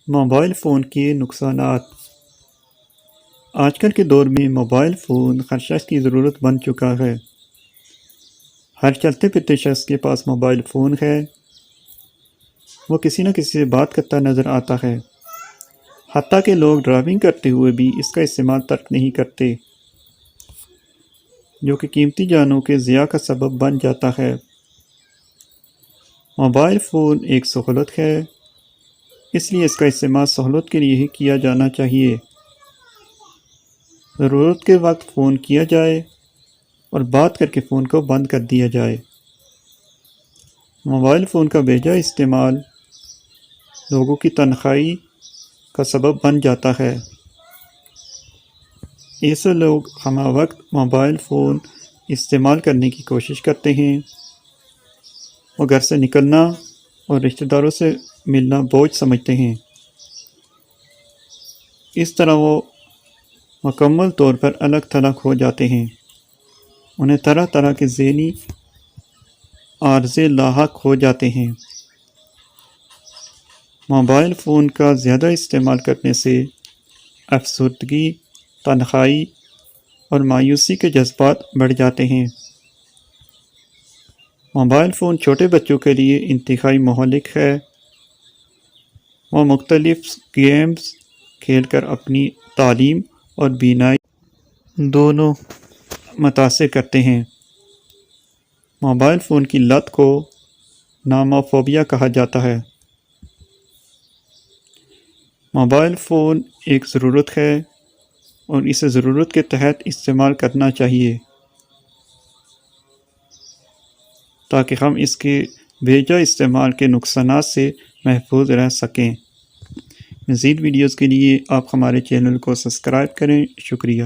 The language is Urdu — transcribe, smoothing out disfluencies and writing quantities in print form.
موبائل فون کے نقصانات۔ آج کل کے دور میں موبائل فون ہر شخص کی ضرورت بن چکا ہے۔ ہر چلتے پھرتے شخص کے پاس موبائل فون ہے۔ وہ کسی نہ کسی سے بات کرتا نظر آتا ہے۔ حتیٰ کہ لوگ ڈرائیونگ کرتے ہوئے بھی اس کا استعمال ترک نہیں کرتے، جو کہ قیمتی جانوں کے ضیاع کا سبب بن جاتا ہے۔ موبائل فون ایک سہولت ہے، اس لیے اس کا استعمال سہولت کے لیے ہی کیا جانا چاہیے۔ ضرورت کے وقت فون کیا جائے اور بات کر کے فون کو بند کر دیا جائے۔ موبائل فون کا بے جا استعمال لوگوں کی تنہائی کا سبب بن جاتا ہے۔ ایسے لوگ ہمہ وقت موبائل فون استعمال کرنے کی کوشش کرتے ہیں۔ وہ گھر سے نکلنا اور رشتہ داروں سے ملنا بوجھ سمجھتے ہیں۔ اس طرح وہ مکمل طور پر الگ تھلگ ہو جاتے ہیں۔ انہیں طرح طرح کے ذہنی عارضے لاحق ہو جاتے ہیں۔ موبائل فون کا زیادہ استعمال کرنے سے افسردگی، تنہائی اور مایوسی کے جذبات بڑھ جاتے ہیں۔ موبائل فون چھوٹے بچوں کے لیے انتہائی مہلک ہے۔ وہ مختلف گیمز کھیل کر اپنی تعلیم اور بینائی دونوں متاثر کرتے ہیں۔ موبائل فون کی لت کو ناموفوبیا کہا جاتا ہے۔ موبائل فون ایک ضرورت ہے اور اسے ضرورت کے تحت استعمال کرنا چاہیے تاکہ ہم اس کے بے جا استعمال کے نقصانات سے محفوظ رہ سکیں۔ مزید ویڈیوز کے لیے آپ ہمارے چینل کو سبسکرائب کریں۔ شکریہ۔